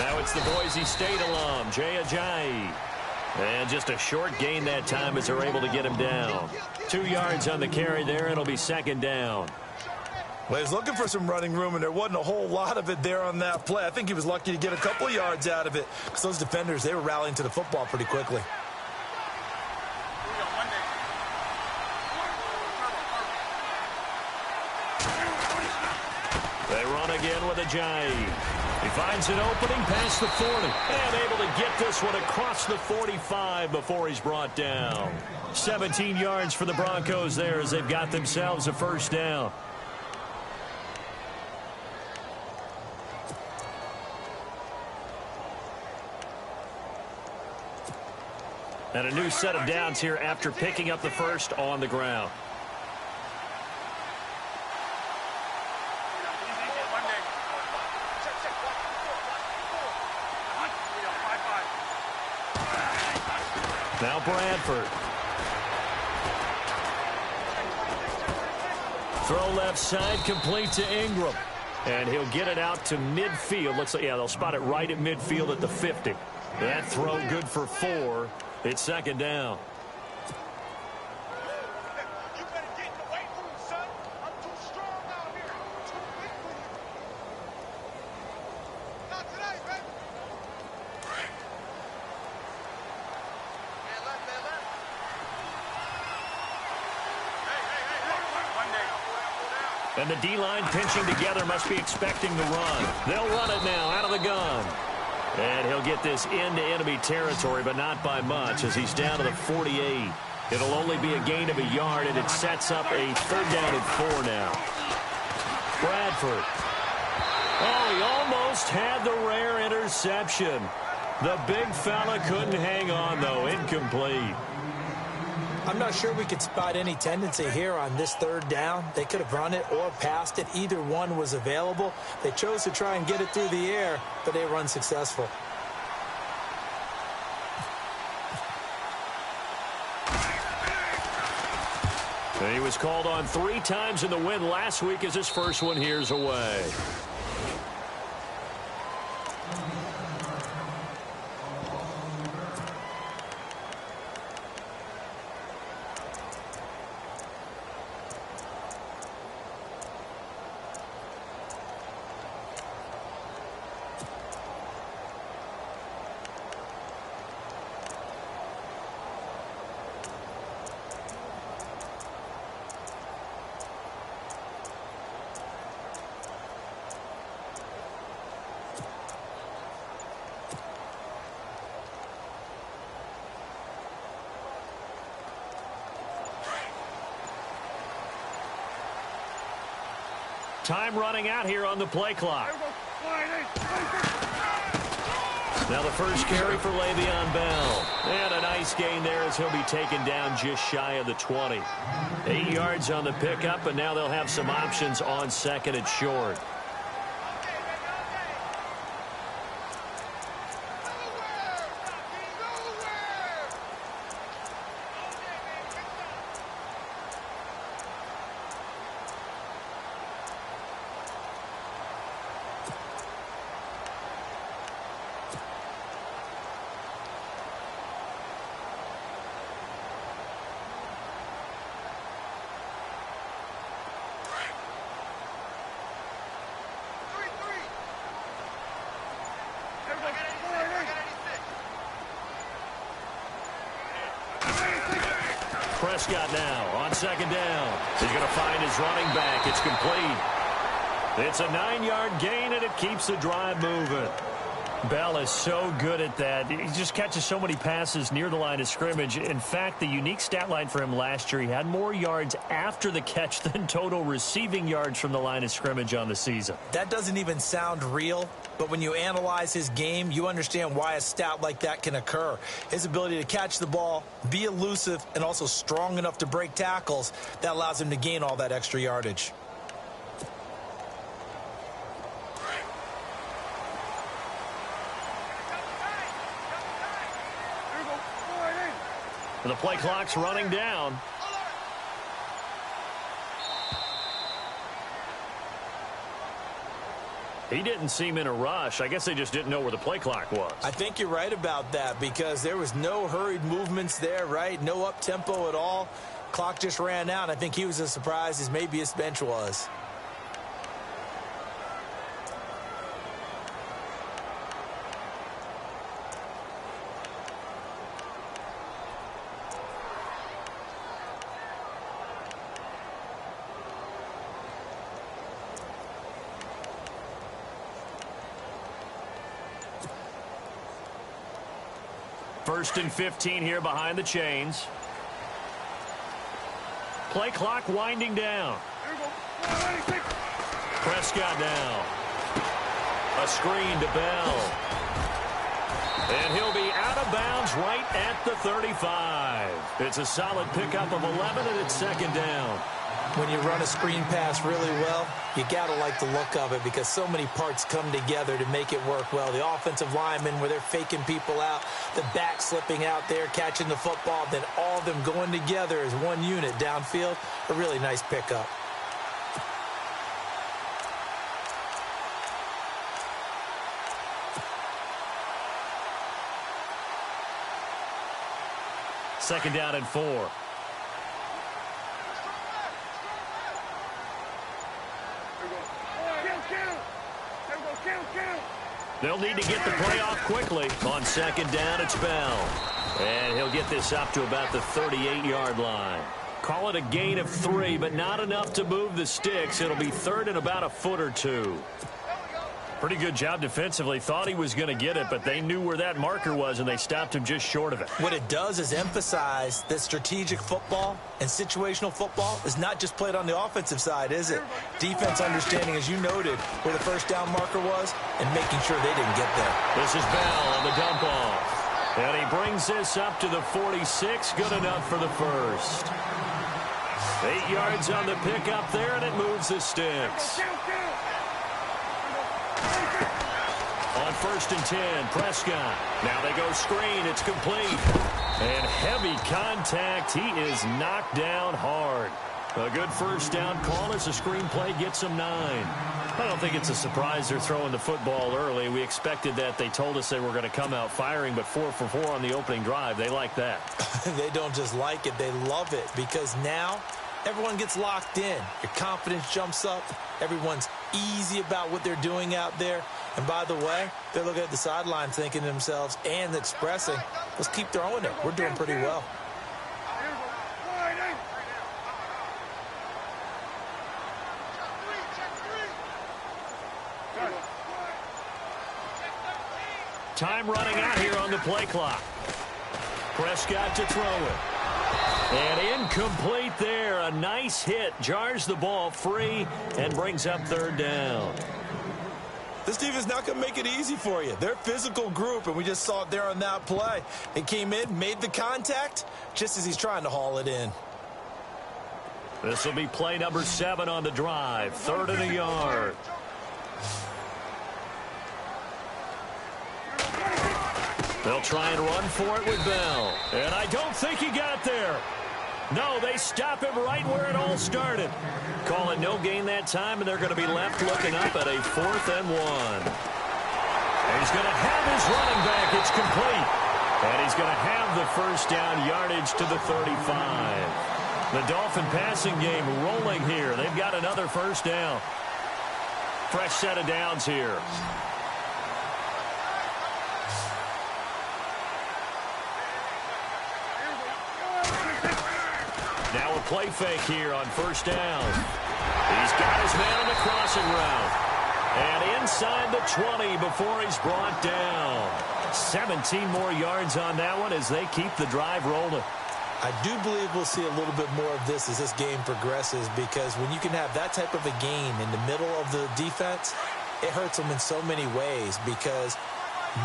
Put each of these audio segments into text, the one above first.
Now it's the Boise State alum, Jay Ajayi. And just a short gain that time as they're able to get him down. 2 yards on the carry there, and it'll be second down. Well, he was looking for some running room, and there wasn't a whole lot of it there on that play. I think he was lucky to get a couple of yards out of it because those defenders, they were rallying to the football pretty quickly. They run again with Ajayi. He finds an opening past the 40 and able to get this one across the 45 before he's brought down. 17 yards for the Broncos there as they've got themselves a first down. And a new set of downs here after picking up the first on the ground. Now Bradford. Throw left side, complete to Ingram. And he'll get it out to midfield. Looks like, yeah, they'll spot it right at midfield at the 50. That throw good for 4. It's second down. And the D-line pinching together must be expecting the run. They'll run it now out of the gun. And he'll get this into enemy territory, but not by much as he's down to the 48. It'll only be a gain of a yard, and it sets up a third down and 4 now. Bradford. Oh, he almost had the rare interception. The big fella couldn't hang on, though. Incomplete. I'm not sure we could spot any tendency here on this third down. They could have run it or passed it. Either one was available. They chose to try and get it through the air, but they were unsuccessful. He was called on 3 times in the win last week as his first one here's away. Time running out here on the play clock. Now the first carry for Le'Veon Bell. And a nice gain there as he'll be taken down just shy of the 20. 8 yards on the pickup, and now they'll have some options on second and short. Prescott now on second down. He's going to find his running back. It's complete. It's a 9-yard gain, and it keeps the drive moving. Bell is so good at that. He just catches so many passes near the line of scrimmage. In fact, the unique stat line for him last year, he had more yards after the catch than total receiving yards from the line of scrimmage on the season. That doesn't even sound real, but when you analyze his game, you understand why a stat like that can occur. His ability to catch the ball, be elusive, and also strong enough to break tackles, that allows him to gain all that extra yardage. The play clock's running down. He didn't seem in a rush. I guess they just didn't know where the play clock was. I think you're right about that because there was no hurried movements there, right? No up-tempo at all. Clock just ran out. I think he was as surprised as maybe his bench was. First and 15 here behind the chains. Play clock winding down. Prescott now. A screen to Bell. And he'll be out of bounds right at the 35. It's a solid pickup of 11, and it's second down. When you run a screen pass really well, you got to like the look of it because so many parts come together to make it work well. The offensive linemen, where they're faking people out, the back slipping out there, catching the football, then all of them going together as one unit downfield. A really nice pickup. Second down and 4. They'll need to get the play off quickly. On second down, it's Bell. And he'll get this up to about the 38-yard line. Call it a gain of 3, but not enough to move the sticks. It'll be third and about a foot or two. Pretty good job defensively. Thought he was going to get it, but they knew where that marker was, and they stopped him just short of it. What it does is emphasize that strategic football and situational football is not just played on the offensive side, is it? Defense understanding, as you noted, where the first down marker was and making sure they didn't get there. This is Bell on the dump off. And he brings this up to the 46. Good enough for the first. 8 yards on the pickup there, and it moves the sticks. On first and 10, Prescott. Now they go screen. It's complete. And heavy contact. He is knocked down hard. A good first down call as the screen play gets him 9. I don't think it's a surprise they're throwing the football early. We expected that. They told us they were going to come out firing, but 4 for 4 on the opening drive. They like that. They don't just like it. They love it because now everyone gets locked in. Your confidence jumps up. Everyone's easy about what they're doing out there. And by the way, they're looking at the sideline thinking to themselves and expressing, let's keep throwing it. We're doing pretty well. Time running out here on the play clock. Prescott to throw it. And incomplete there. A nice hit. Jars the ball free and brings up third down. This team is not going to make it easy for you. They're a physical group, and we just saw it there on that play. It came in, made the contact, just as he's trying to haul it in. This will be play number 7 on the drive. 3rd and a yard. They'll try and run for it with Bell. And I don't think he got there. No, they stop him right where it all started. Call it no gain that time, and they're going to be left looking up at a 4th and 1. And he's going to have his running back. It's complete. And he's going to have the first down yardage to the 35. The Dolphin passing game rolling here. They've got another first down. Fresh set of downs here. Now a play fake here on first down. He's got his man on the crossing route. And inside the 20 before he's brought down. 17 more yards on that one as they keep the drive rolling. I do believe we'll see a little bit more of this as this game progresses because when you can have that type of a gain in the middle of the defense, it hurts them in so many ways because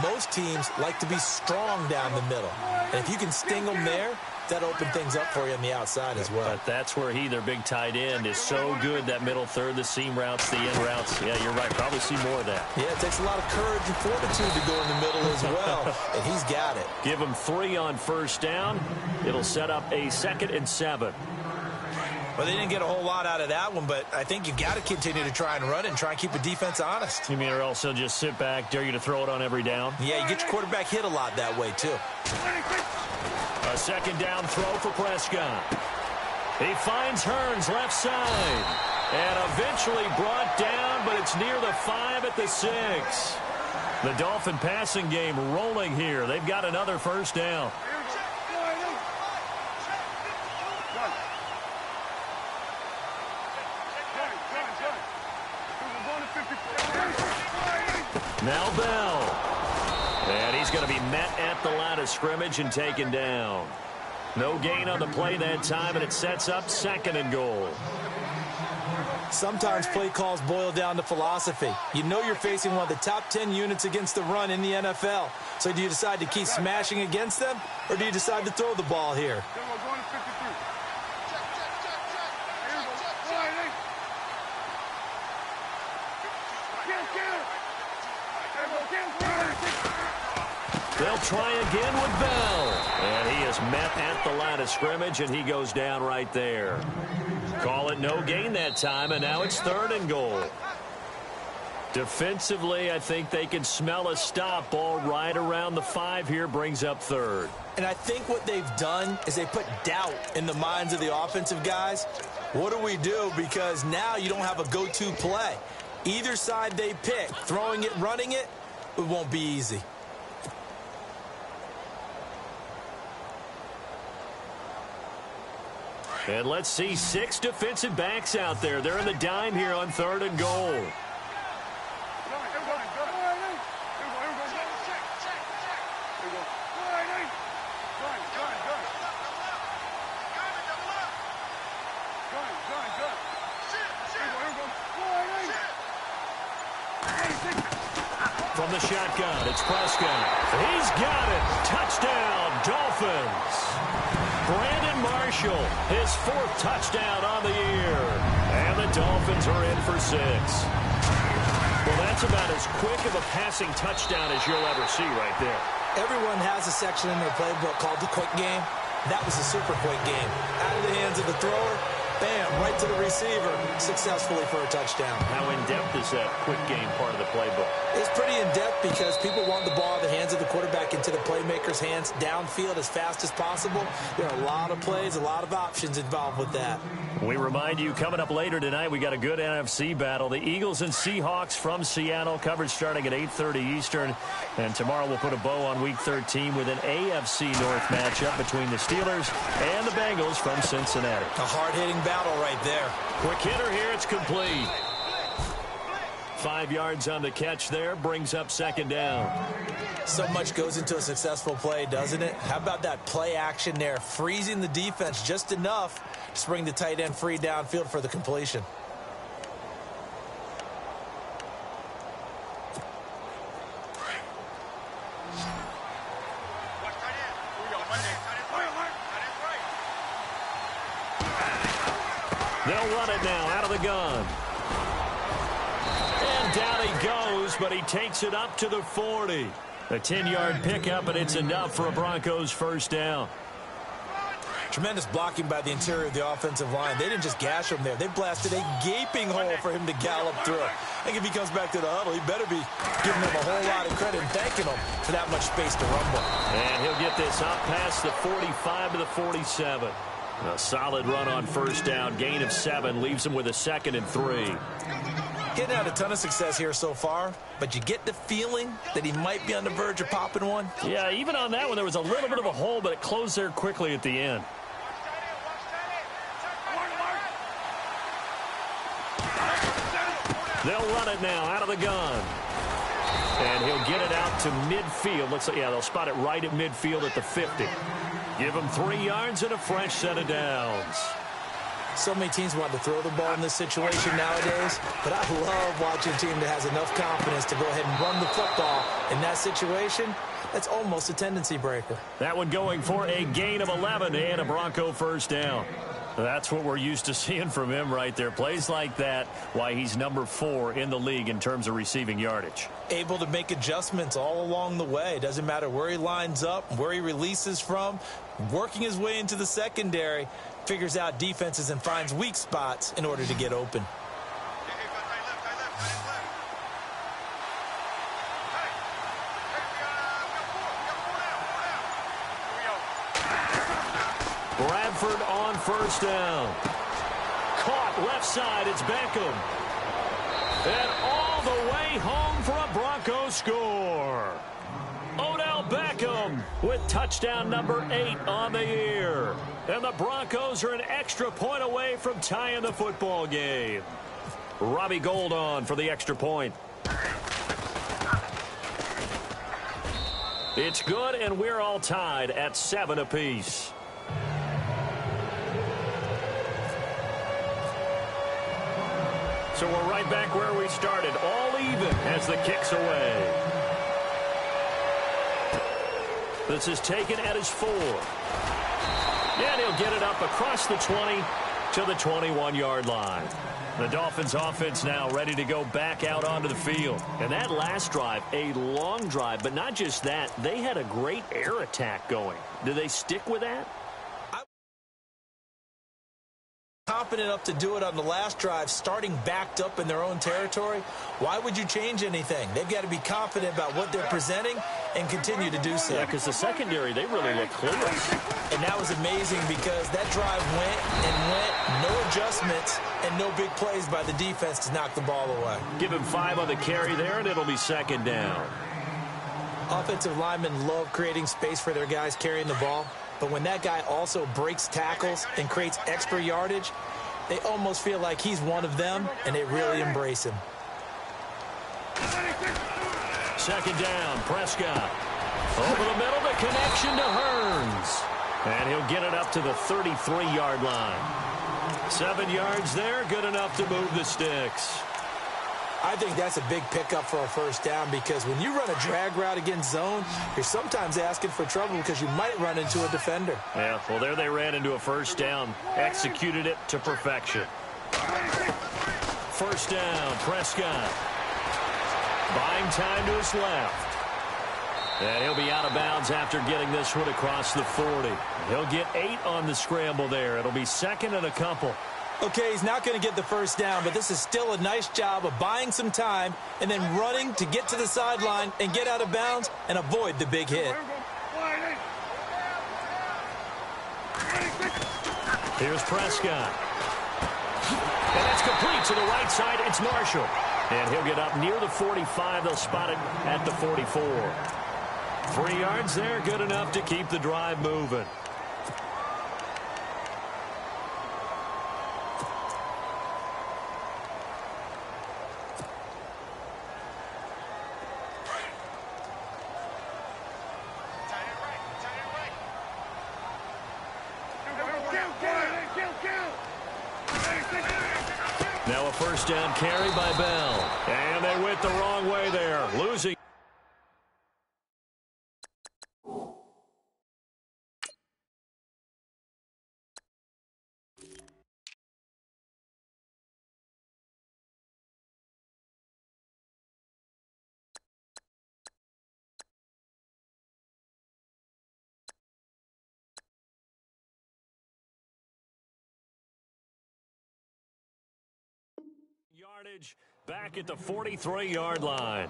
most teams like to be strong down the middle. And if you can sting them there, that open things up for you on the outside as well. But that's where their big tight end, is so good, that middle third, the seam routes, the in routes. Yeah, you're right. Probably see more of that. Yeah, it takes a lot of courage and fortitude to go in the middle as well, and he's got it. Give him 3 on first down. It'll set up a 2nd and 7. Well, they didn't get a whole lot out of that one, but I think you've got to continue to try and run and try and keep the defense honest. You mean or else they'll just sit back, dare you to throw it on every down? Yeah, you get your quarterback hit a lot that way, too. A second down throw for Prescott. He finds Hearns left side. And eventually brought down, but it's near the 5 at the 6. The Dolphin passing game rolling here. They've got another first down. Now Bell. And he's going to be met at the line of scrimmage and taken down. No gain on the play that time, and it sets up 2nd and goal. Sometimes play calls boil down to philosophy. You know you're facing one of the top 10 units against the run in the NFL. So do you decide to keep smashing against them, or do you decide to throw the ball here? They'll try again with Bell. And he is met at the line of scrimmage, and he goes down right there. Call it no gain that time, and now it's 3rd and goal. Defensively, I think they can smell a stop. Ball right around the 5 here, brings up 3rd. And I think what they've done is they put doubt in the minds of the offensive guys. What do we do? Because now you don't have a go-to play. Either side they pick, throwing it, running it, it won't be easy. And let's see 6 defensive backs out there. They're in the dime here on 3rd and goal. From the shotgun, it's Prescott. He's got it. Touchdown, Dolphins. Brandon Marshall, his 4th touchdown on the year. And the Dolphins are in for 6. Well, that's about as quick of a passing touchdown as you'll ever see right there. Everyone has a section in their playbook called the quick game. That was a super quick game. Out of the hands of the thrower, bam, right to the receiver, successfully for a touchdown. How in-depth is that quick game part of the playbook? It's pretty in-depth because people want the ball out of the hands of the quarterback into the playmaker's hands downfield as fast as possible. There are a lot of plays, a lot of options involved with that. We remind you, coming up later tonight, we got a good NFC battle. The Eagles and Seahawks from Seattle, coverage starting at 8:30 Eastern. And tomorrow we'll put a bow on Week 13 with an AFC North matchup between the Steelers and the Bengals from Cincinnati. A hard-hitting battle right there. Quick hitter here, it's complete. 5 yards on the catch there, brings up 2nd down. So much goes into a successful play, doesn't it? How about that play action there, freezing the defense just enough to bring the tight end free downfield for the completion. They'll run it now out of the gun. And down he goes, but he takes it up to the 40. A 10-yard pickup, and it's enough for a Broncos first down. Tremendous blocking by the interior of the offensive line. They didn't just gash him there. They blasted a gaping hole for him to gallop through. I think if he comes back to the huddle, he better be giving them a whole lot of credit and thanking them for that much space to rumble. And he'll get this up past the 45 to the 47. A solid run on first down. Gain of 7 leaves him with a 2nd and 3. Getting out a ton of success here so far, but you get the feeling that he might be on the verge of popping one. Yeah, even on that one, there was a little bit of a hole, but it closed there quickly at the end. They'll run it now out of the gun. And he'll get it out to midfield. They'll spot it right at midfield at the 50. Give him 3 yards and a fresh set of downs. So many teams want to throw the ball in this situation nowadays, but I love watching a team that has enough confidence to go ahead and run the football. In that situation, that's almost a tendency breaker. That one going for a gain of 11 and a Bronco first down. That's what we're used to seeing from him right there. Plays like that, why he's number 4 in the league in terms of receiving yardage. Able to make adjustments all along the way. Doesn't matter where he lines up, where he releases from. Working his way into the secondary, figures out defenses and finds weak spots in order to get open. Bradford on first down. Caught left side. It's Beckham. And all the way home for a Broncos score. Odell Beckham with touchdown number 8 on the year. And the Broncos are an extra point away from tying the football game. Robbie Gould on for the extra point. It's good, and we're all tied at 7 apiece. So we're right back where we started, all even as the kick's away. This is taken at his 4. And he'll get it up across the 20 to the 21-yard line. The Dolphins offense now ready to go back out onto the field. And that last drive, a long drive, but not just that, they had a great air attack going. Do they stick with that? Confident enough to do it on the last drive, starting backed up in their own territory. Why would you change anything? They've got to be confident about what they're presenting and continue to do so. Yeah, because the secondary, they really look clear. And that was amazing because that drive went and went, no adjustments and no big plays by the defense to knock the ball away. Give him 5 on the carry there, and it'll be second down. Offensive linemen love creating space for their guys carrying the ball. But when that guy also breaks tackles and creates extra yardage, they almost feel like he's one of them, and they really embrace him. Second down, Prescott. Over the middle, the connection to Hearns. And he'll get it up to the 33-yard line. 7 yards there, good enough to move the sticks. I think that's a big pickup for a first down because when you run a drag route against zone, you're sometimes asking for trouble because you might run into a defender. Yeah, well, there they ran into a first down, executed it to perfection. First down, Prescott. Buying time to his left. And he'll be out of bounds after getting this one across the 40. He'll get 8 on the scramble there. It'll be second and a couple. Okay, he's not going to get the first down, but this is still a nice job of buying some time and then running to get to the sideline and get out of bounds and avoid the big hit. Here's Prescott. And that's complete to the right side. It's Marshall. And he'll get up near the 45. They'll spot it at the 44. 3 yards there, good enough to keep the drive moving. Now a first down carry by Bell. And they went the wrong way there, losing. Yardage back at the 43-yard line.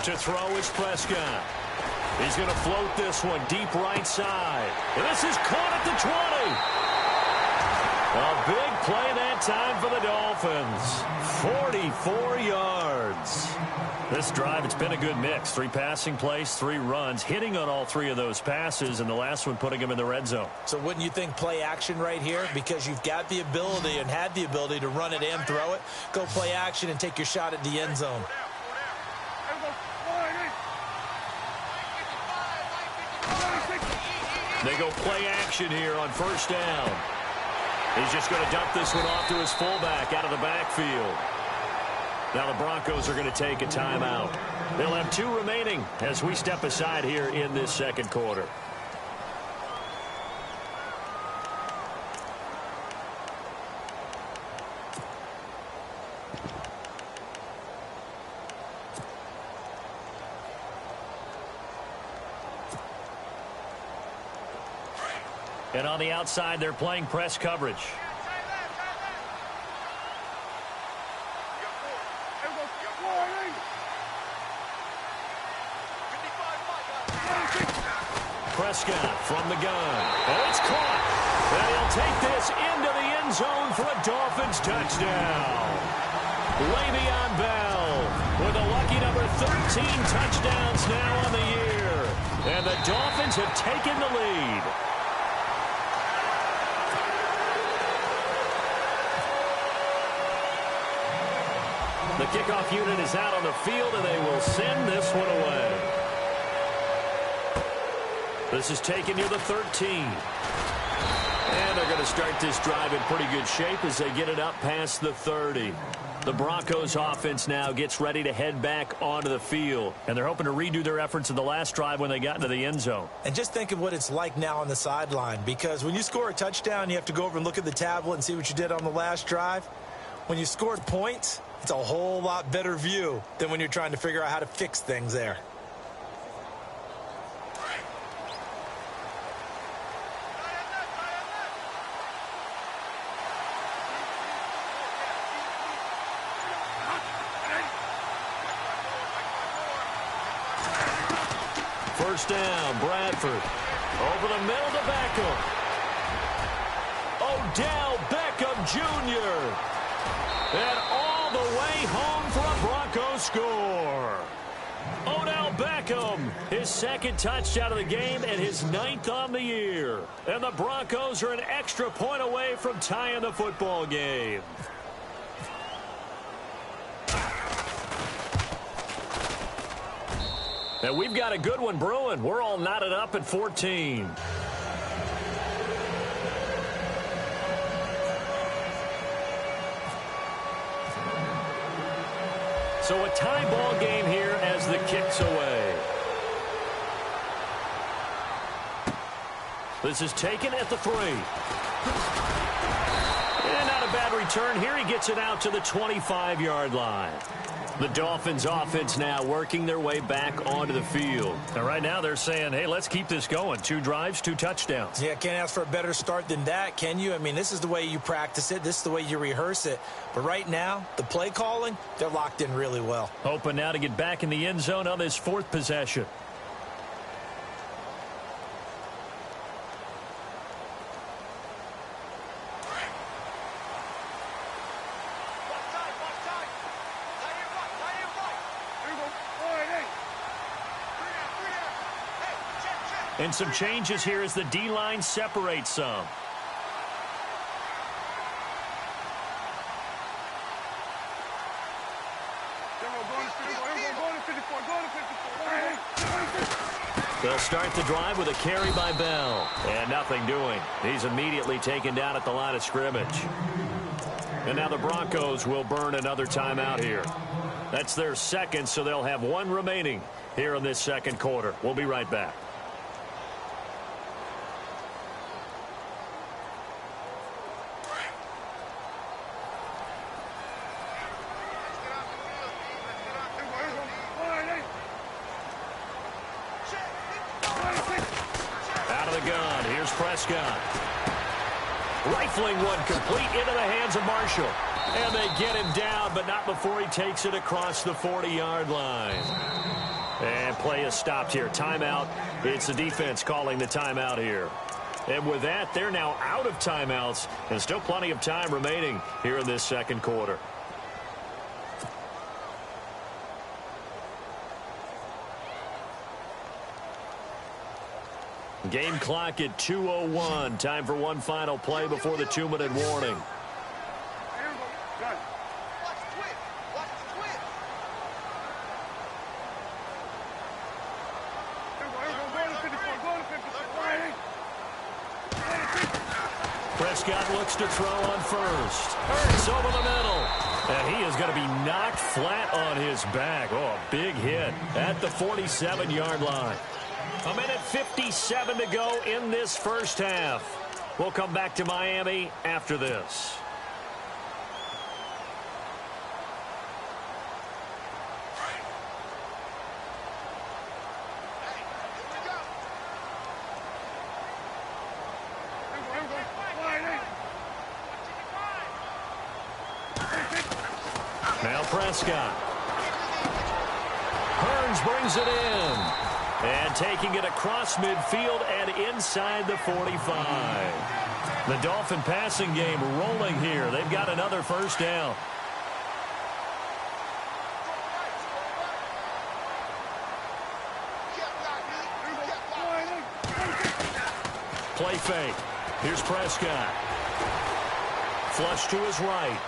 To throw is Prescott. He's going to float this one deep right side. And this is caught at the 20. A big play that time for the Dolphins. 44 yards. This drive, it's been a good mix. 3 passing plays, 3 runs, hitting on all 3 of those passes, and the last one putting him in the red zone. So wouldn't you think play action right here? Because you've got the ability and had the ability to run it and throw it. Go play action and take your shot at the end zone. They go play action here on first down. He's just going to dump this one off to his fullback out of the backfield. Now the Broncos are going to take a timeout. They'll have 2 remaining as we step aside here in this second quarter. And on the outside, they're playing press coverage. Prescott from the gun. And it's caught. And he'll take this into the end zone for a Dolphins touchdown. Le'Veon Bell with a lucky number 13 touchdowns now on the year. And the Dolphins have taken the lead. The kickoff unit is out on the field, and they will send this one away. This is taken near the 13. And they're going to start this drive in pretty good shape as they get it up past the 30. The Broncos offense now gets ready to head back onto the field. And they're hoping to redo their efforts in the last drive when they got into the end zone. And just think of what it's like now on the sideline. Because when you score a touchdown, you have to go over and look at the tablet and see what you did on the last drive. When you scored points, it's a whole lot better view than when you're trying to figure out how to fix things there. First down, Bradford. Over the middle to Beckham. Odell Beckham Jr. And all the way home for a Broncos score. Odell Beckham, his second touchdown of the game and his 9th on the year. And the Broncos are an extra point away from tying the football game. And we've got a good one brewing. We're all knotted up at 14. So a tie ball game here as the kick's away. This is taken at the 3. And not a bad return here. He gets it out to the 25-yard line. The Dolphins offense now working their way back onto the field. And right now they're saying, hey, let's keep this going. 2 drives, 2 touchdowns. Yeah, can't ask for a better start than that, can you? I mean, this is the way you practice it. This is the way you rehearse it. But right now, the play calling, they're locked in really well. Hoping now to get back in the end zone on this 4th possession. And some changes here as the D-line separates some. They'll start the drive with a carry by Bell. And nothing doing. He's immediately taken down at the line of scrimmage. And now the Broncos will burn another timeout here. That's their second, so they'll have 1 remaining here in this second quarter. We'll be right back. Prescott. Rifling one complete into the hands of Marshall. And they get him down, but not before he takes it across the 40-yard line. And play is stopped here. Timeout. It's the defense calling the timeout here. And with that, they're now out of timeouts. And still plenty of time remaining here in this second quarter. Game clock at 2:01. Time for one final play before the 2-minute warning. Prescott looks to throw on first. Hurts over the middle. And he is going to be knocked flat on his back. Oh, a big hit at the 47-yard line. 1:57 to go in this first half. We'll come back to Miami after this. Now Prescott. Hearns brings it in. And taking it across midfield and inside the 45. The Dolphin passing game rolling here. They've got another first down. Play fake. Here's Prescott. Flush to his right.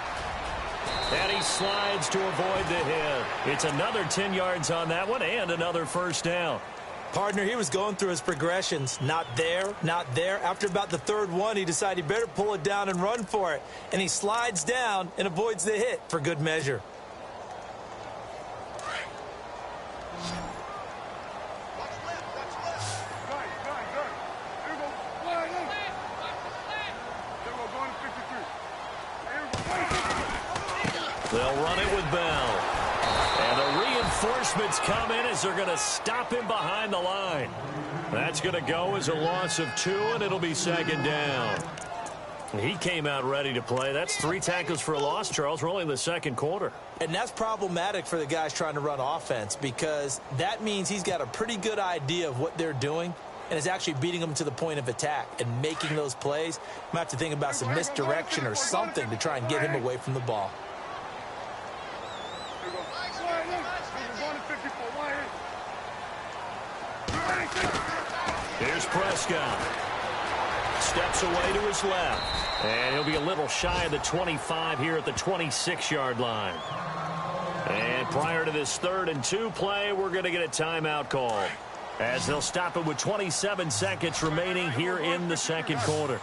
And he slides to avoid the hit. It's another 10 yards on that one and another first down. Partner, he was going through his progressions. Not there, not there. After about the third one, he decided he better pull it down and run for it. And he slides down and avoids the hit for good measure. They'll run it with Bell. And the reinforcements come in as they're going to stop him behind the line. That's going to go as a loss of 2, and it'll be second down. He came out ready to play. That's 3 tackles for a loss, Charles. We're only in the second quarter. And that's problematic for the guys trying to run offense because that means he's got a pretty good idea of what they're doing and is actually beating them to the point of attack and making those plays. You might have to think about some misdirection or something to try and get him away from the ball. Here's Prescott. Steps away to his left. And he'll be a little shy of the 25 here at the 26-yard line. And prior to this 3rd and 2 play, we're going to get a timeout call as they'll stop it with 27 seconds remaining here in the second quarter.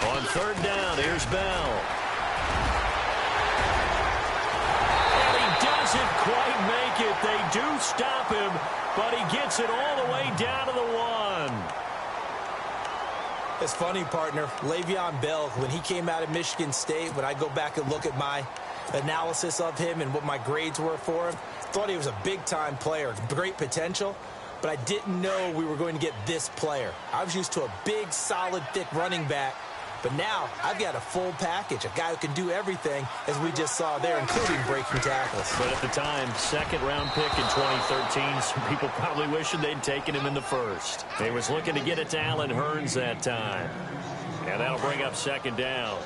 On 3rd down, here's Bell. And he doesn't quite make it. They do stop him, but he gets it all the way down to the 1. It's funny, partner. Le'Veon Bell, when he came out of Michigan State, when I go back and look at my analysis of him and what my grades were for him, thought he was a big-time player, great potential, but I didn't know we were going to get this player. I was used to a big, solid, thick running back, but now I've got a full package, a guy who can do everything, as we just saw there, including breaking tackles. But at the time, 2nd-round pick in 2013, some people probably wishing they'd taken him in the 1st. They was looking to get it to Allen Hurns that time. And that'll bring up 2nd down.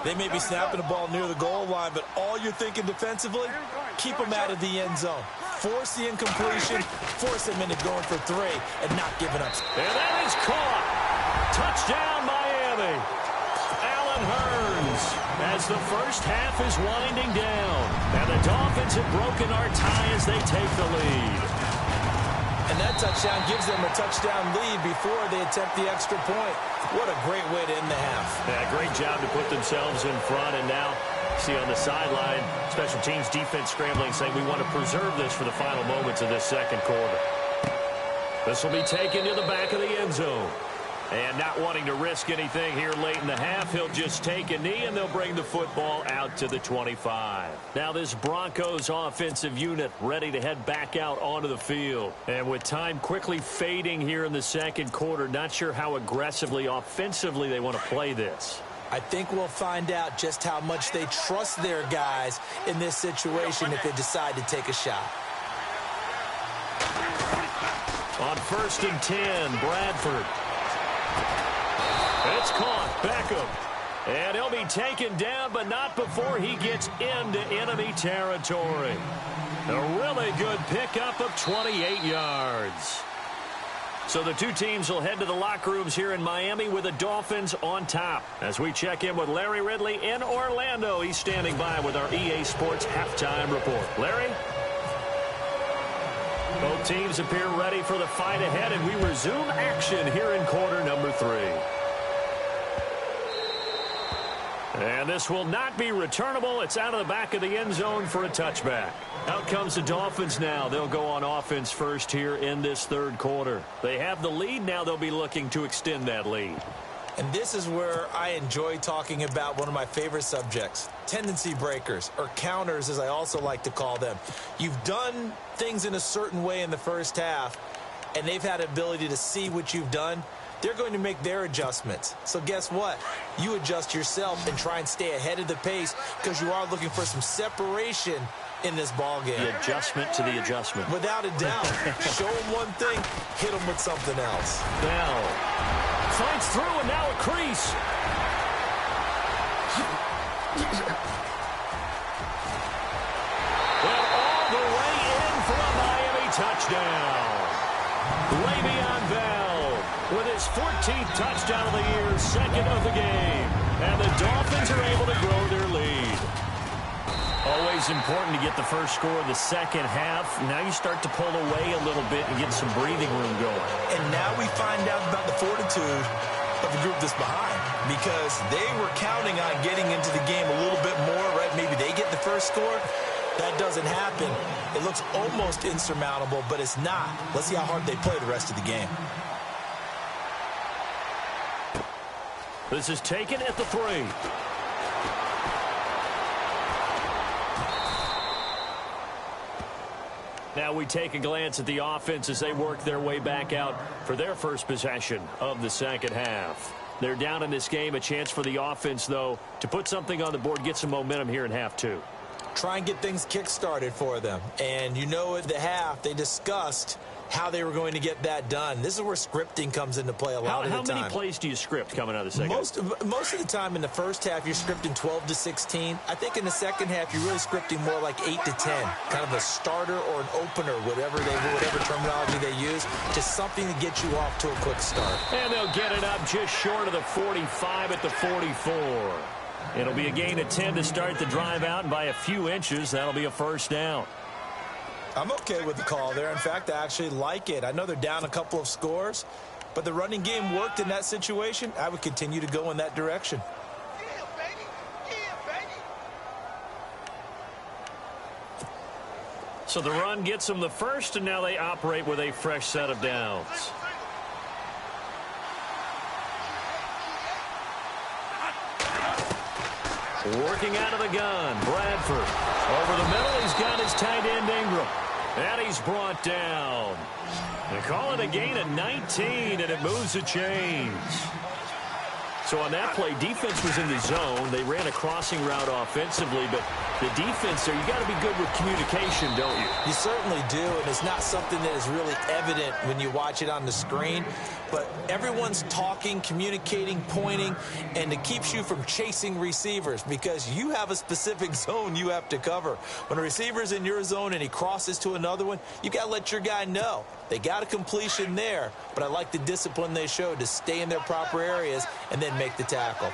They may be snapping the ball near the goal line, but all you're thinking defensively, keep them out of the end zone. Force the incompletion, force them into going for 3 and not giving up. And that is caught. Touchdown, Miami. Allen Hurns as the first half is winding down. And the Dolphins have broken our tie as they take the lead. And that touchdown gives them a touchdown lead before they attempt the extra point. What a great way to end the half. Yeah, great job to put themselves in front. And now, see on the sideline, special teams defense scrambling, saying we want to preserve this for the final moments of this second quarter. This will be taken to the back of the end zone. And not wanting to risk anything here late in the half, he'll just take a knee, and they'll bring the football out to the 25. Now this Broncos offensive unit ready to head back out onto the field. And with time quickly fading here in the second quarter, not sure how aggressively, offensively they want to play this. I think we'll find out just how much they trust their guys in this situation if they decide to take a shot. On 1st and 10, Bradford. It's caught. Beckham. And he'll be taken down, but not before he gets into enemy territory. A really good pickup of 28 yards. So the two teams will head to the locker rooms here in Miami with the Dolphins on top. As we check in with Larry Ridley in Orlando, he's standing by with our EA Sports halftime report. Larry? Both teams appear ready for the fight ahead, and we resume action here in quarter number 3. And this will not be returnable. It's out of the back of the end zone for a touchback. Out comes the Dolphins now. They'll go on offense first here in this third quarter. They have the lead. Now they'll be looking to extend that lead. And this is where I enjoy talking about one of my favorite subjects, tendency breakers, or counters as I also like to call them. You've done things in a certain way in the first half, and they've had the ability to see what you've done. They're going to make their adjustments. So guess what? You adjust yourself and try and stay ahead of the pace because you are looking for some separation in this ball game. The adjustment to the adjustment. Without a doubt. Show them one thing, hit them with something else. Now, finds through, and now a crease. Well, all the way in for a Miami touchdown. Le'Veon Bell with his 14th touchdown of the year, second of the game. And the Dolphins are able to grow their lead. Always important to get the first score of the second half. Now you start to pull away a little bit and get some breathing room going. And now we find out about the fortitude of the group that's behind, because they were counting on getting into the game a little bit more, right? Maybe they get the first score. That doesn't happen. It looks almost insurmountable, but it's not. Let's see how hard they play the rest of the game. This is taken at the 3. Now we take a glance at the offense as they work their way back out for their first possession of the second half. They're down in this game. A chance for the offense, though, to put something on the board, get some momentum here in half 2. Try and get things kick-started for them. And you know at the half, they discussed how they were going to get that done. This is where scripting comes into play a lot of the time. How many plays do you script coming out of the second? Most of the time in the first half, you're scripting 12 to 16. I think in the second half, you're really scripting more like 8 to 10. Kind of a starter or an opener, whatever terminology they use, just something to get you off to a quick start. And they'll get it up just short of the 45 at the 44. It'll be a gain of 10 to start the drive out, and by a few inches, that'll be a first down. I'm okay with the call there. In fact, I actually like it. I know they're down a couple of scores, but the running game worked in that situation. I would continue to go in that direction. So the run gets them the first, and now they operate with a fresh set of downs. Working out of the gun, Bradford. Over the middle, he's got his tight end Ingram. And he's brought down. They call it a gain of 19, and it moves the chains. So on that play, defense was in the zone. They ran a crossing route offensively, but the defense there, you got to be good with communication, don't you? You certainly do, and it's not something that is really evident when you watch it on the screen. But everyone's talking, communicating, pointing, and it keeps you from chasing receivers because you have a specific zone you have to cover. When a receiver's in your zone and he crosses to another one, you got to let your guy know. They got a completion there, but I like the discipline they showed to stay in their proper areas and then make the tackle.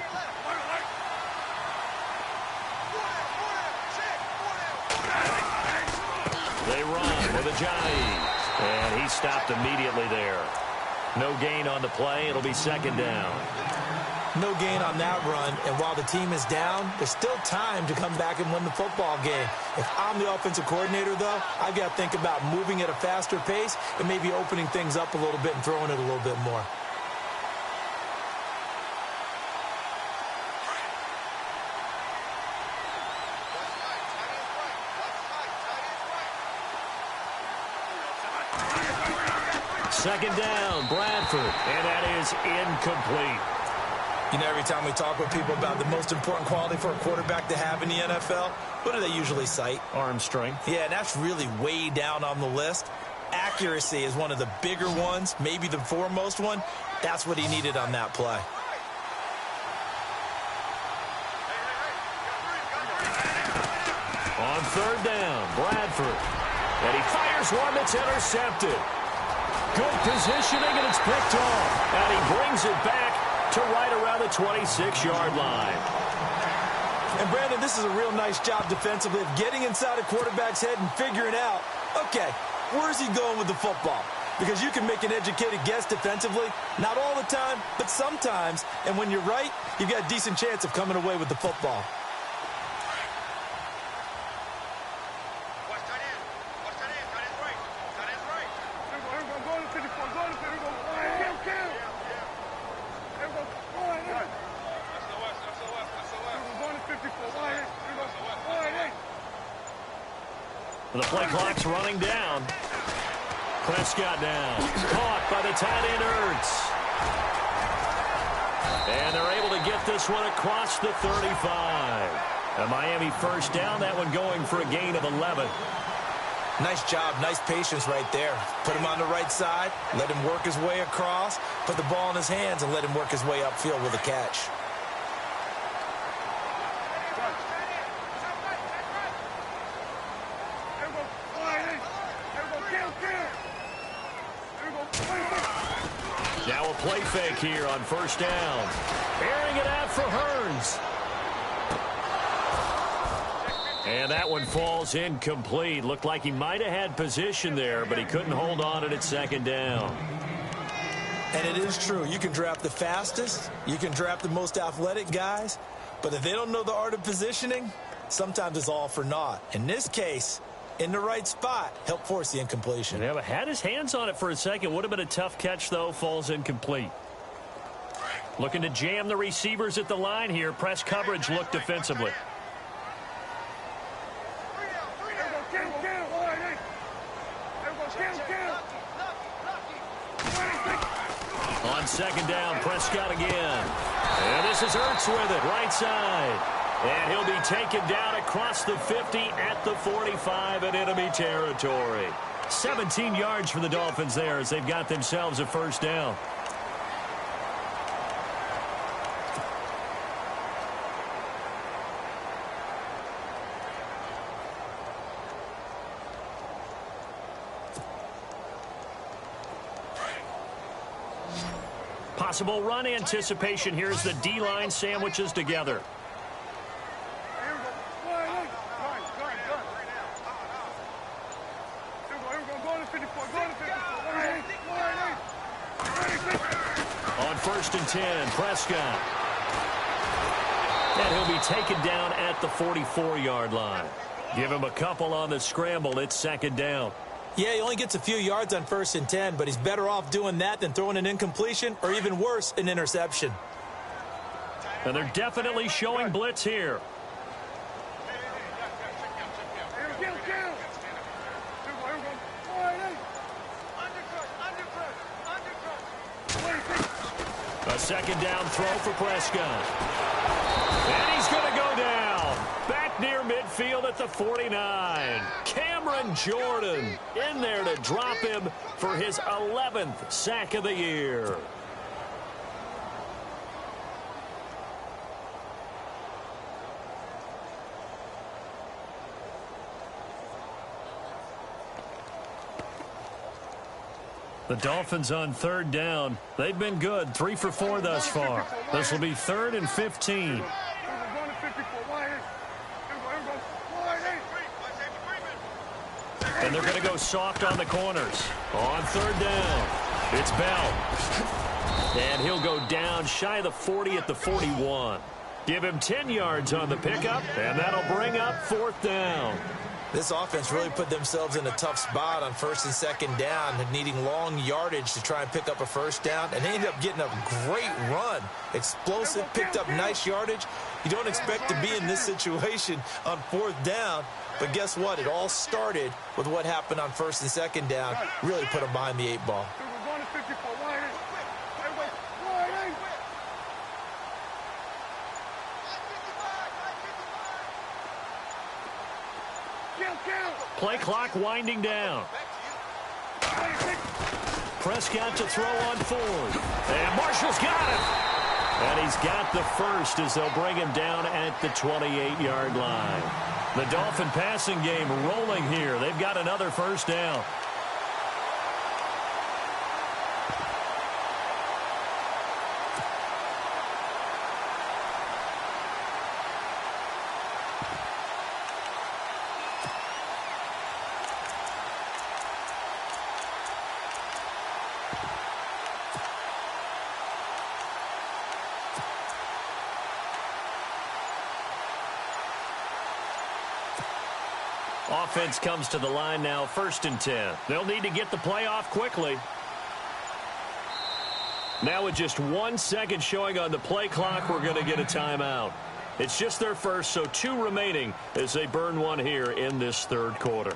They run with Ajayi, and he stopped immediately there. No gain on the play. It'll be second down. No gain on that run, and while the team is down, there's still time to come back and win the football game. If I'm the offensive coordinator, though, I've got to think about moving at a faster pace and maybe opening things up a little bit and throwing it a little bit more. Second down, Bradford, and that is incomplete. You know, every time we talk with people about the most important quality for a quarterback to have in the NFL, what do they usually cite? Arm strength. Yeah, and that's really way down on the list. Accuracy is one of the bigger ones, maybe the foremost one. That's what he needed on that play. On third down, Bradford. And he fires one that's intercepted. Good positioning, and it's picked off. And he brings it back to right around the 26-yard line. And, Brandon, this is a real nice job defensively of getting inside a quarterback's head and figuring out, okay, where's he going with the football? Because you can make an educated guess defensively, not all the time, but sometimes. And when you're right, you've got a decent chance of coming away with the football. The play clock's running down. Prescott down. Caught by the tight end, Ertz. And they're able to get this one across the 35. A Miami first down, that one going for a gain of 11. Nice job, nice patience right there. Put him on the right side, let him work his way across, put the ball in his hands, and let him work his way upfield with a catch. Now a play fake here on first down. Airing it out for Hearns. And that one falls incomplete. Looked like he might have had position there, but he couldn't hold on at second down. And it is true. You can draft the fastest. You can draft the most athletic guys. But if they don't know the art of positioning, sometimes it's all for naught. In this case, in the right spot, help force the incompletion. Yeah, but had his hands on it for a second. Would have been a tough catch, though. Falls incomplete. Looking to jam the receivers at the line here. Press coverage look defensively. On second down, Prescott again. And this is Ertz with it, right side. And he'll be taken down across the 50 at the 45 in enemy territory. 17 yards for the Dolphins there as they've got themselves a first down. Possible run anticipation. Here's the D-line sandwiches together. On first and 10, Prescott. And he'll be taken down at the 44-yard line. Give him a couple on the scramble. It's second down. Yeah, he only gets a few yards on first and 10, but he's better off doing that than throwing an incompletion or even worse, an interception. And they're definitely showing blitz here. A second down throw for Prescott. And he's going to go down. Back near midfield at the 49. Cameron Jordan in there to drop him for his 11th sack of the year. The Dolphins on third down. They've been good, 3 for 4 thus far. This will be 3rd and 15. And they're going to go soft on the corners. On third down, it's Bell. And he'll go down shy of the 40 at the 41. Give him 10 yards on the pickup, and that'll bring up 4th down. This offense really put themselves in a tough spot on first and second down, needing long yardage to try and pick up a first down, and they ended up getting a great run. Explosive, picked up nice yardage. You don't expect to be in this situation on 4th down, but guess what? It all started with what happened on first and second down. Really put them behind the 8 ball. Play clock winding down. Prescott to throw on 4th. And Marshall's got it. And he's got the first as they'll bring him down at the 28-yard line. The Dolphin passing game rolling here. They've got another first down. Offense comes to the line now, 1st and 10. They'll need to get the play off quickly. Now with just 1 second showing on the play clock, we're going to get a timeout. It's just their first, so 2 remaining as they burn one here in this 3rd quarter.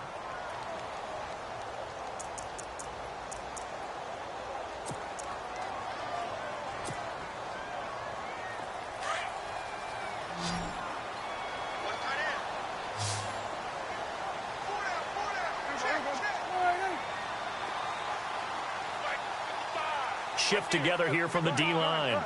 Shift together here from the D-line.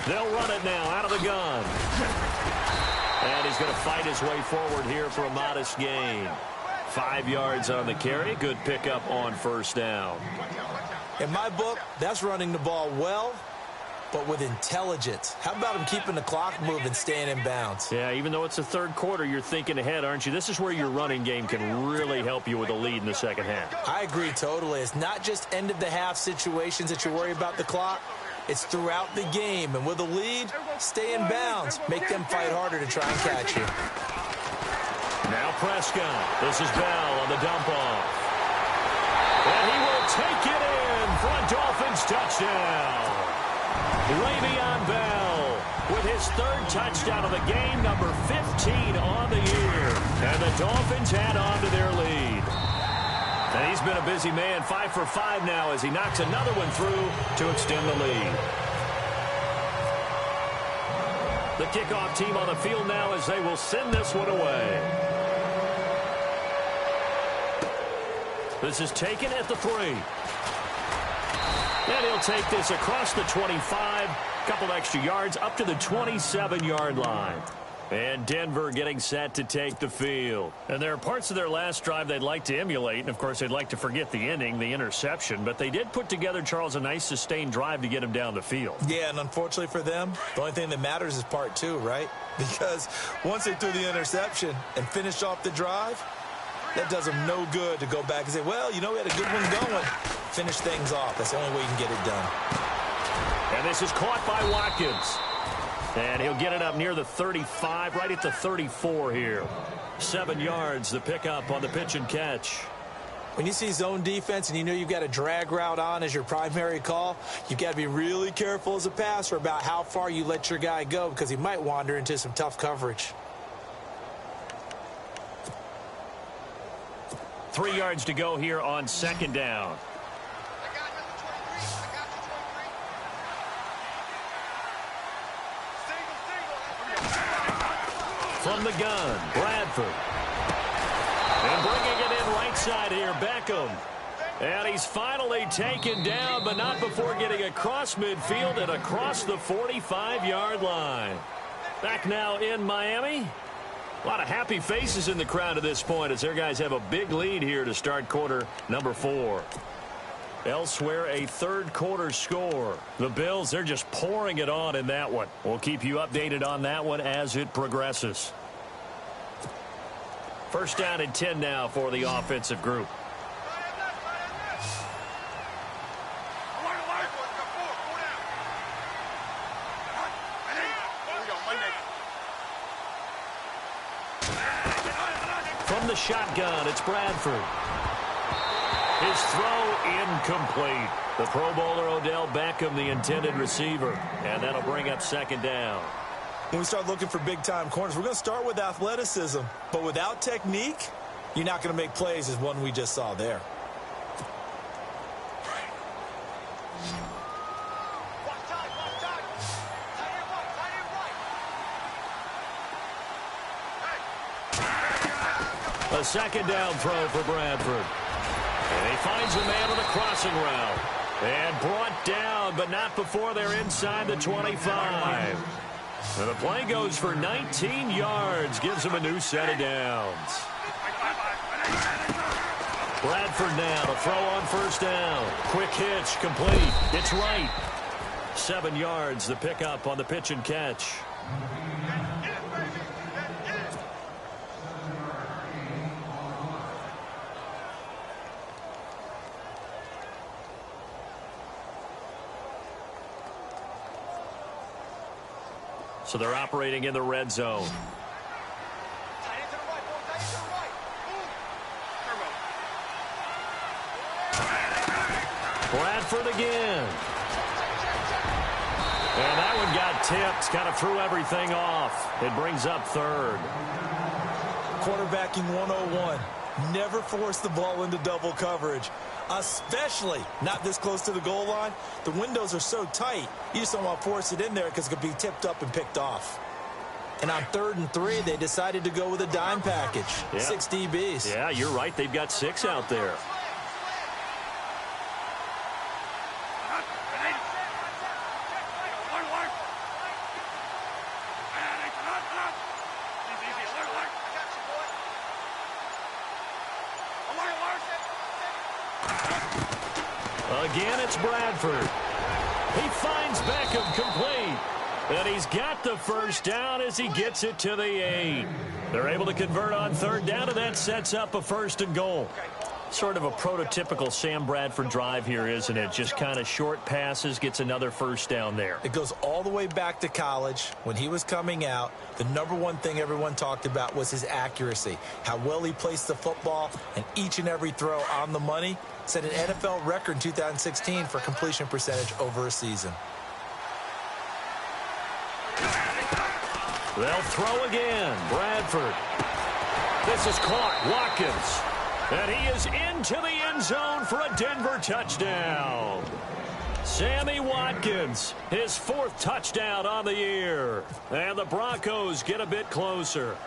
They'll run it now out of the gun. And he's going to fight his way forward here for a modest gain. 5 yards on the carry. Good pickup on 1st down. In my book, that's running the ball well, but with intelligence. How about him keeping the clock moving, staying in bounds? Yeah, even though it's the 3rd quarter, you're thinking ahead, aren't you? This is where your running game can really help you with a lead in the 2nd half. I agree totally. It's not just end-of-the-half situations that you worry about the clock. It's throughout the game. And with a lead, stay in bounds. Make them fight harder to try and catch you. Now Prescott. This is Bell on the dump-off. And he will take it in for a Dolphins touchdown. Le'Veon Bell with his 3rd touchdown of the game, number 15 on the year. And the Dolphins add on to their lead. And he's been a busy man, 5 for 5 now as he knocks another one through to extend the lead. The kickoff team on the field now as they will send this one away. This is taken at the 3. And he'll take this across the 25, couple extra yards up to the 27-yard line. And Denver getting set to take the field. And there are parts of their last drive they'd like to emulate. And, of course, they'd like to forget the inning, the interception. But they did put together, Charles, a nice sustained drive to get him down the field. Yeah, and unfortunately for them, the only thing that matters is part 2, right? Because once they threw the interception and finished off the drive, that does them no good to go back and say, well, you know, we had a good one going. Finish things off. That's the only way you can get it done. And this is caught by Watkins. And he'll get it up near the 35, right at the 34 here. 7 yards, the pickup on the pitch and catch. When you see zone defense and you know you've got a drag route on as your primary call, you've got to be really careful as a passer about how far you let your guy go because he might wander into some tough coverage. 3 yards to go here on 2nd down. From the gun, Bradford. And bringing it in right side here, Beckham. And he's finally taken down, but not before getting across midfield and across the 45-yard line. Back now in Miami. A lot of happy faces in the crowd at this point as their guys have a big lead here to start quarter number 4. Elsewhere, a 3rd quarter score. The Bills, they're just pouring it on in that one. We'll keep you updated on that one as it progresses. 1st down and 10 now for the offensive group. From the shotgun, it's Bradford. His throw incomplete. The Pro Bowler Odell Beckham, the intended receiver. And that'll bring up 2nd down. When we start looking for big-time corners, we're going to start with athleticism. But without technique, you're not going to make plays as one we just saw there. A second down throw for Bradford. And he finds a man on the crossing route. And brought down, but not before they're inside the 25. And the play goes for 19 yards. Gives him a new set of downs. Bradford now to throw on first down. Quick hitch, complete. It's right. 7 yards, the pickup on the pitch and catch. So they're operating in the red zone. Bradford again. And that one got tipped, kind of threw everything off. It brings up third. Quarterbacking 101. Never force the ball into double coverage, especially not this close to the goal line. The windows are so tight, you just don't want to force it in there because it could be tipped up and picked off. And on 3rd and 3, they decided to go with a dime package. Yeah. 6 DBs. Yeah, you're right. They've got 6 out there. Again, it's Bradford. He finds Beckham complete. And he's got the first down as he gets it to the 8. They're able to convert on 3rd down, and that sets up a 1st and goal. Sort of a prototypical Sam Bradford drive here, isn't it? Just kind of short passes, gets another first down there. It goes all the way back to college. When he was coming out, the number one thing everyone talked about was his accuracy, how well he placed the football, and each and every throw on the money. Set an NFL record in 2016 for completion percentage over a season. They'll throw again. Bradford. This is caught. Watkins. And he is into the end zone for a Denver touchdown. Sammy Watkins, his 4th touchdown on the year. And the Broncos get a bit closer.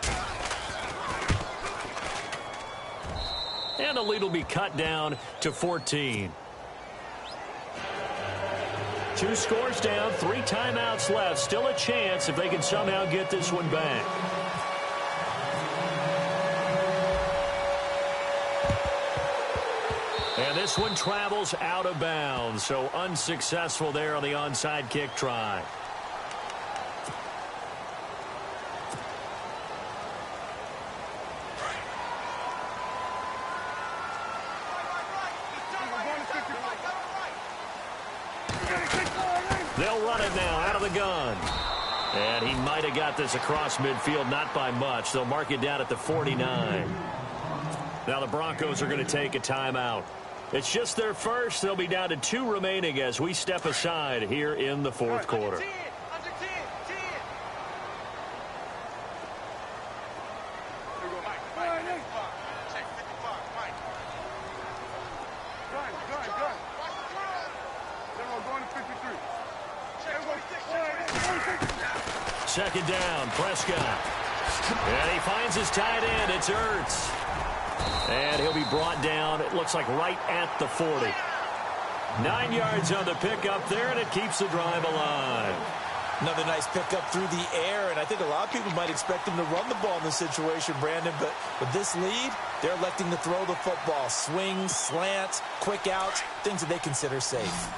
And the lead will be cut down to 14. 2 scores down, 3 timeouts left. Still a chance if they can somehow get this one back. And this one travels out of bounds, so unsuccessful there on the onside kick try. They'll run it now out of the gun. And he might have got this across midfield, not by much. They'll mark it down at the 49. Now the Broncos are going to take a timeout. It's just their first. They'll be down to 2 remaining as we step aside here in the 4th quarter. Second down, Prescott. And he finds his tight end. It's Ertz. And he'll be brought down, it looks like right at the 40. 9 yards on the pickup there, and it keeps the drive alive. Another nice pickup through the air, and I think a lot of people might expect him to run the ball in this situation, Brandon, but with this lead, they're electing to throw the football. Swings, slants, quick outs, things that they consider safe.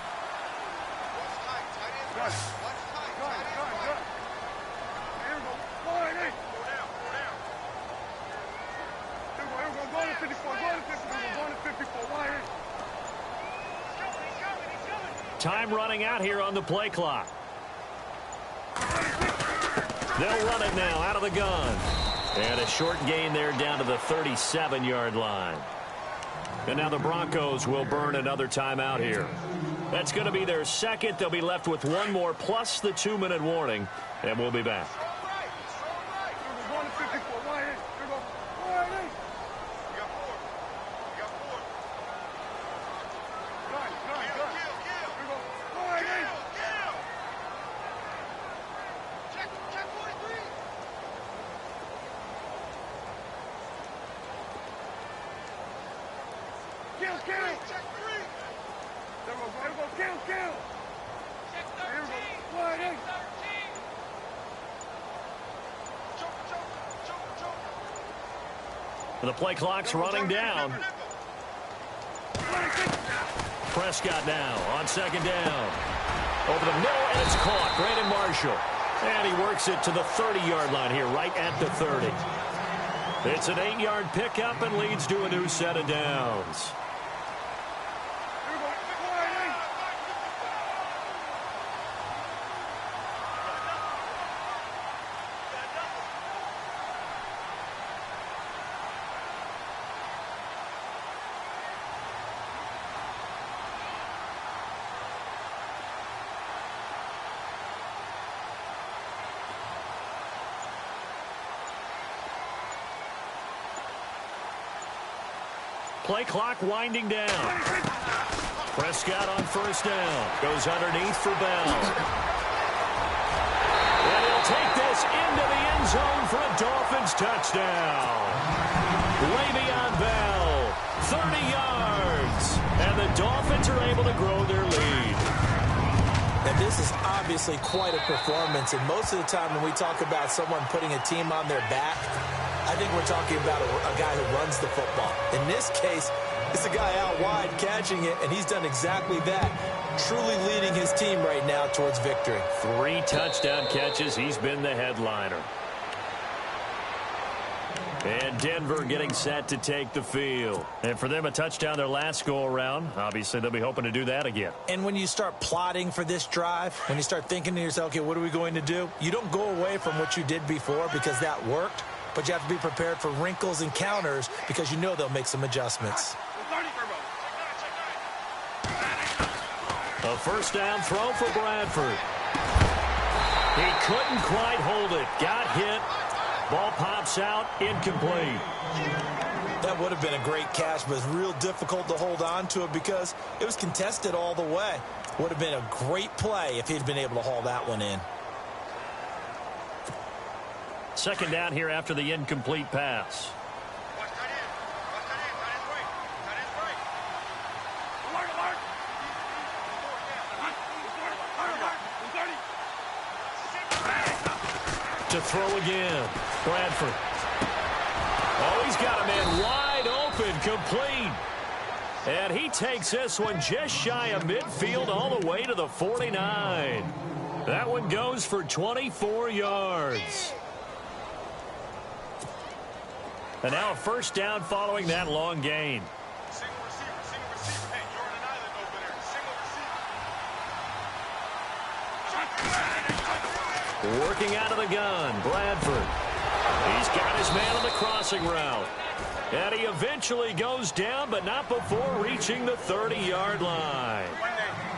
Time running out here on the play clock. They'll run it now out of the gun. And a short gain there down to the 37-yard line. And now the Broncos will burn another timeout here. That's going to be their second. They'll be left with 1 more plus the 2-minute warning. And we'll be back. The play clock's running down. Prescott now on second down. Over the middle, and it's caught. Brandon Marshall. And he works it to the 30-yard line here, right at the 30. It's an 8-yard pickup and leads to a new set of downs. Play clock winding down. Prescott on first down. Goes underneath for Bell. And he'll take this into the end zone for a Dolphins touchdown. Le'Veon Bell, 30 yards. And the Dolphins are able to grow their lead. And this is obviously quite a performance. And most of the time when we talk about someone putting a team on their back, I think we're talking about a guy who runs the football. In this case, it's a guy out wide catching it, and he's done exactly that, truly leading his team right now towards victory. 3 touchdown catches. He's been the headliner. And Denver getting set to take the field. And for them, a touchdown their last go-around. Obviously, they'll be hoping to do that again. And when you start plotting for this drive, when you start thinking to yourself, okay, what are we going to do? You don't go away from what you did before because that worked, but you have to be prepared for wrinkles and counters because you know they'll make some adjustments. A first down throw for Bradford. He couldn't quite hold it. Got hit. Ball pops out, incomplete. That would have been a great catch, but it's real difficult to hold on to it because it was contested all the way. Would have been a great play if he'd been able to haul that one in. Second down here after the incomplete pass. To throw again. Bradford. Oh, he's got a man wide open, complete. And he takes this one just shy of midfield all the way to the 49. That one goes for 24 yards. And now a first down following that long gain. Working out of the gun, Bradford. He's got his man on the crossing route. And he eventually goes down, but not before reaching the 30-yard line.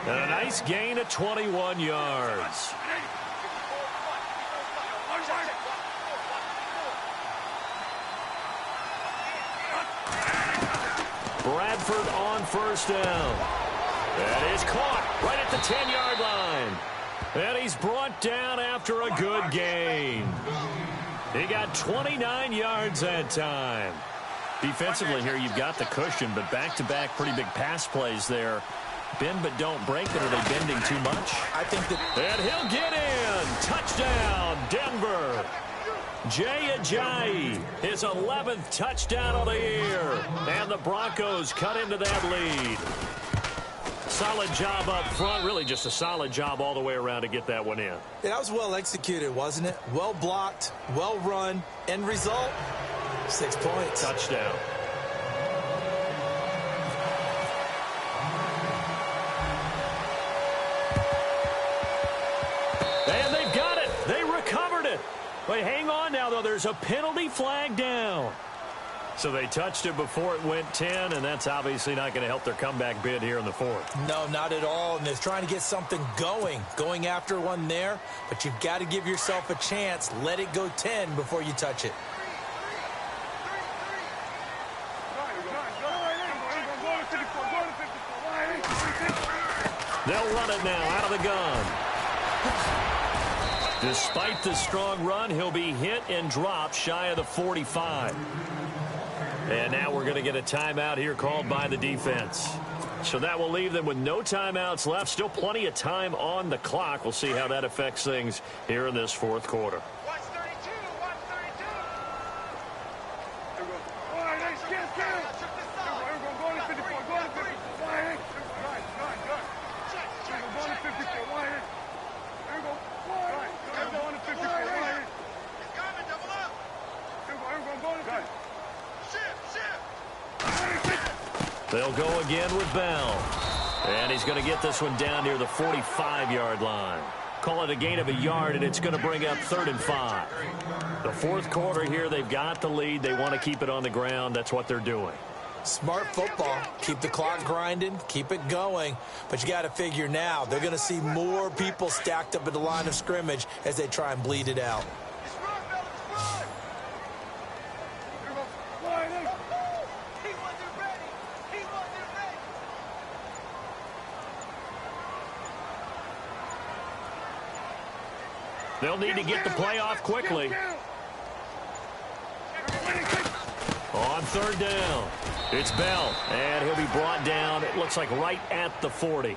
And a nice gain of 21 yards. Bradford on first down. That is caught right at the 10-yard line. And he's brought down after a good gain. He got 29 yards that time. Defensively here, you've got the cushion, but back-to-back pretty big pass plays there. Bend but don't break it. Are they bending too much? I think that... And he'll get in. Touchdown, Denver. Jay Ajayi, his 11th touchdown of the year. And the Broncos cut into that lead. Solid job up front. Really just a solid job all the way around to get that one in. Yeah, that was well executed, wasn't it? Well blocked, well run. End result, 6 points. Touchdown. And they've got it. They recovered it. Wait, hang on now, though. There's a penalty flag down. So they touched it before it went 10, and that's obviously not going to help their comeback bid here in the fourth. No, not at all. And they're trying to get something going after one there. But you've got to give yourself a chance. Let it go 10 before you touch it. They'll run it now out of the gun. Despite the strong run, he'll be hit and dropped shy of the 45. And now we're going to get a timeout here called by the defense. So that will leave them with no timeouts left. Still plenty of time on the clock. We'll see how that affects things here in this fourth quarter. Watch 32. Watch 32. There we go. All right, hey, get. Check this out. Here we go. Go to 54. Go to 54. All right, good. Check. Go to 54. All right. Here we go. All right. Go to 54. All right. It's coming. Double up. Here we go. Go to 54. Shift. They'll go again with Bell. And he's going to get this one down near the 45-yard line. Call it a gain of a yard, and it's going to bring up 3rd and 5. The fourth quarter here, they've got the lead. They want to keep it on the ground. That's what they're doing. Smart football. Keep the clock grinding. Keep it going. But you got to figure now, they're going to see more people stacked up at the line of scrimmage as they try and bleed it out. They'll need to get the play off quickly. On 3rd down, it's Bell, and he'll be brought down, it looks like right at the 40.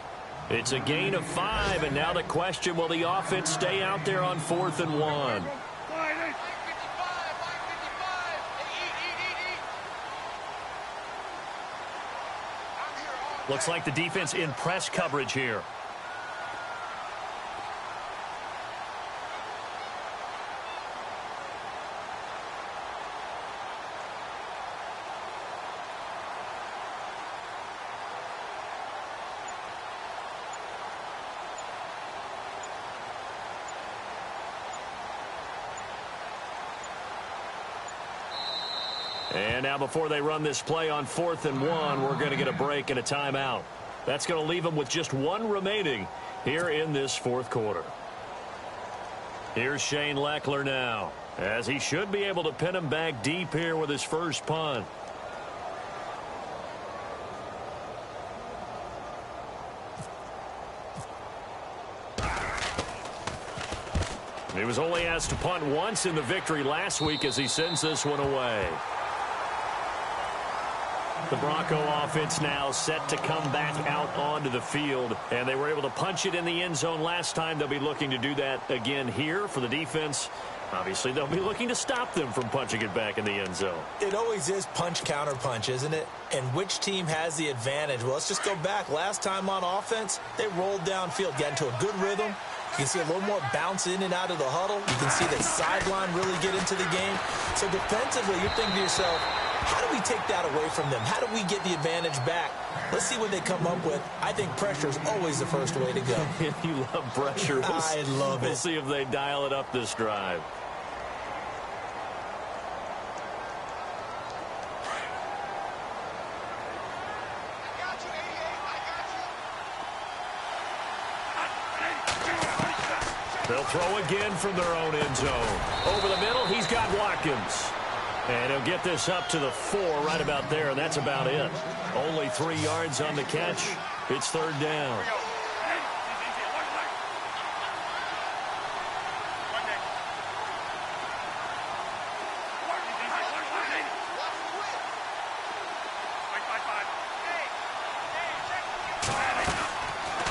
It's a gain of 5, and now the question, will the offense stay out there on 4th and 1? Looks like the defense in press coverage here. And now before they run this play on 4th and 1, we're going to get a break and a timeout. That's going to leave them with just one remaining here in this fourth quarter. Here's Shane Leckler now, as he should be able to pin him back deep here with his first punt. He was only asked to punt once in the victory last week as he sends this one away. The Bronco offense now set to come back out onto the field, and they were able to punch it in the end zone last time. They'll be looking to do that again here for the defense. Obviously, they'll be looking to stop them from punching it back in the end zone. It always is punch, counter punch, isn't it? And which team has the advantage? Well, let's just go back. Last time on offense, they rolled downfield, got into a good rhythm. You can see a little more bounce in and out of the huddle. You can see that sideline really get into the game. So defensively, you're thinking to yourself, how do we take that away from them? How do we get the advantage back? Let's see what they come up with. I think pressure is always the first way to go. You love pressure. I love it. We'll see if they dial it up this drive. They'll throw again from their own end zone. Over the middle, he's got Watkins. And he'll get this up to the 4 right about there, and that's about it. Only 3 yards on the catch. It's 3rd down.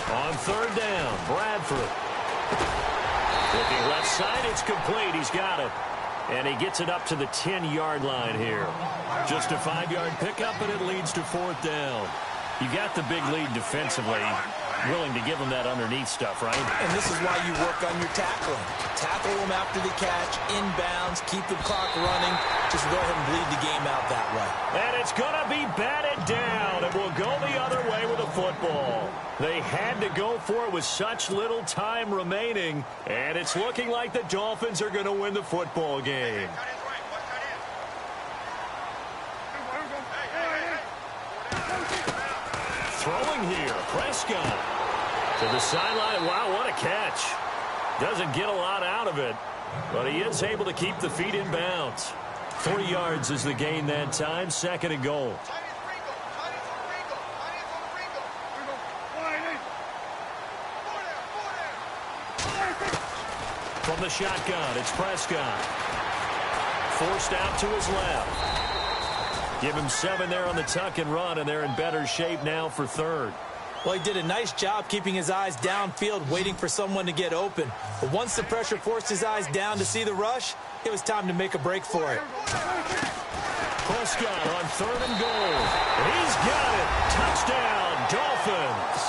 On 3rd down, Bradford. Looking left side, it's complete. He's got it. And he gets it up to the 10-yard line here. Just a 5-yard pickup, and it leads to 4th down. You got the big lead defensively. Willing to give them that underneath stuff, right? And this is why you work on your tackling. Tackle them after the catch, inbounds, keep the clock running. Just go ahead and bleed the game out that way. And it's going to be batted down, and we'll go the other way with the football. They had to go for it with such little time remaining, and it's looking like the Dolphins are going to win the football game. Throwing here, Prescott to the sideline. Wow, what a catch. Doesn't get a lot out of it, but he is able to keep the feet in bounds. 3 yards is the gain that time, 2nd and goal. From the shotgun, it's Prescott. Forced out to his left. Give him 7 there on the tuck and run, and they're in better shape now for third. Well, he did a nice job keeping his eyes downfield, waiting for someone to get open. But once the pressure forced his eyes down to see the rush, it was time to make a break for it. Prescott on 3rd and goal. He's got it. Touchdown, Dolphins.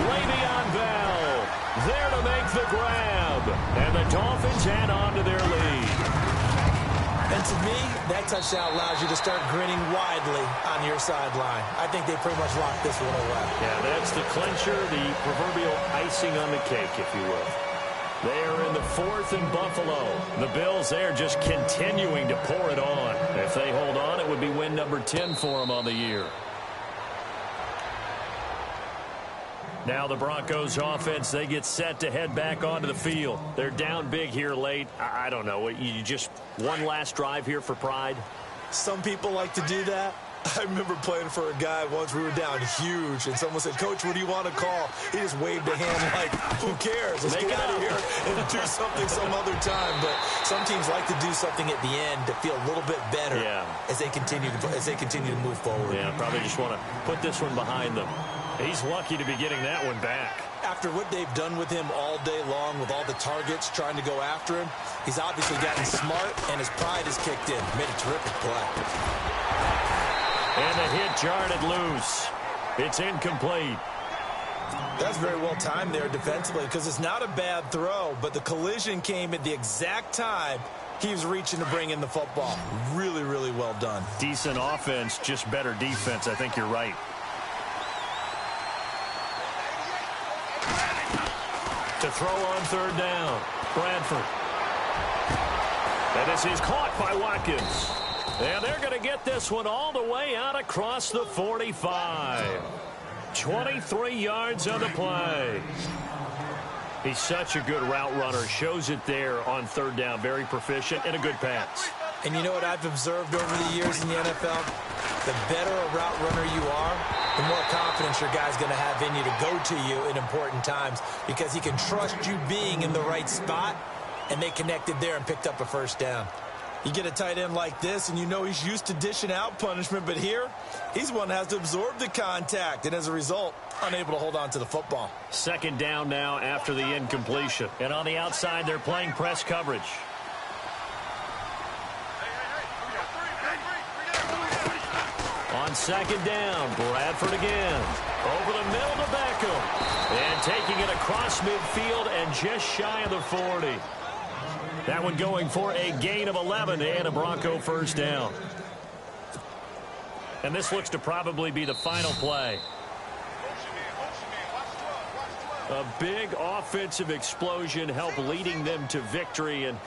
Le'Veon Bell there to make the grab. And the Dolphins add on to their lead. And to me, that touchdown allows you to start grinning widely on your sideline. I think they pretty much locked this one away. Yeah, that's the clincher, the proverbial icing on the cake, if you will. They are in the 4th and Buffalo. The Bills there just continuing to pour it on. If they hold on, it would be win number 10 for them on the year. Now the Broncos offense, they get set to head back onto the field. They're down big here late. I don't know. You just one last drive here for pride? Some people like to do that. I remember playing for a guy once. We were down huge, and someone said, "Coach, what do you want to call?" He just waved a hand like, "Who cares? Let's get out of here and do something some other time." But some teams like to do something at the end to feel a little bit better as they continue to move forward. Yeah, probably just want to put this one behind them. He's lucky to be getting that one back. After what they've done with him all day long with all the targets trying to go after him, he's obviously gotten smart, and his pride has kicked in. Made a terrific play. And the hit jarred it loose. It's incomplete. That's very well timed there defensively because it's not a bad throw, but the collision came at the exact time he was reaching to bring in the football. Really, really well done. Decent offense, just better defense. I think you're right. To throw on 3rd down, Bradford. And this is caught by Watkins. And they're going to get this one all the way out across the 45. 23 yards on the play. He's such a good route runner. Shows it there on 3rd down. Very proficient and a good pass. And you know what I've observed over the years in the NFL? The better a route runner you are, the more confidence your guy's going to have in you to go to you in important times because he can trust you being in the right spot, and they connected there and picked up a 1st down. You get a tight end like this, and you know he's used to dishing out punishment, but here, he's one that has to absorb the contact, and as a result, unable to hold on to the football. 2nd down now after the incompletion. And on the outside, they're playing press coverage. On 2nd down, Bradford again. Over the middle to Beckham. And taking it across midfield and just shy of the 40. That one going for a gain of 11 and a Bronco 1st down. And this looks to probably be the final play. A big offensive explosion helped leading them to victory. And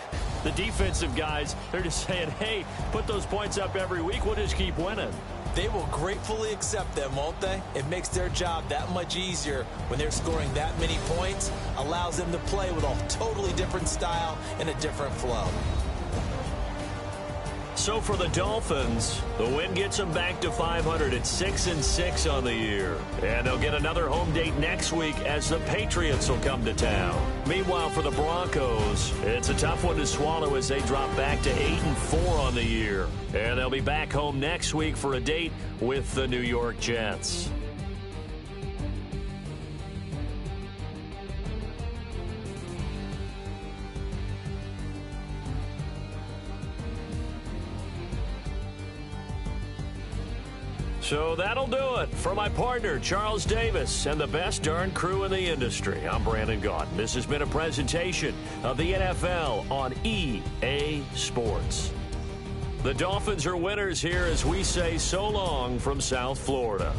the defensive guys, they're just saying, hey, put those points up every week. We'll just keep winning. They will gratefully accept them, won't they? It makes their job that much easier when they're scoring that many points. Allows them to play with a totally different style and a different flow. So for the Dolphins, the win gets them back to 500 at 6-6 on the year. And they'll get another home date next week as the Patriots will come to town. Meanwhile, for the Broncos, it's a tough one to swallow as they drop back to 8-4 on the year. And they'll be back home next week for a date with the New York Jets. So that'll do it. For my partner, Charles Davis, and the best darn crew in the industry, I'm Brandon Gaudin. This has been a presentation of the NFL on EA Sports. The Dolphins are winners here as we say so long from South Florida.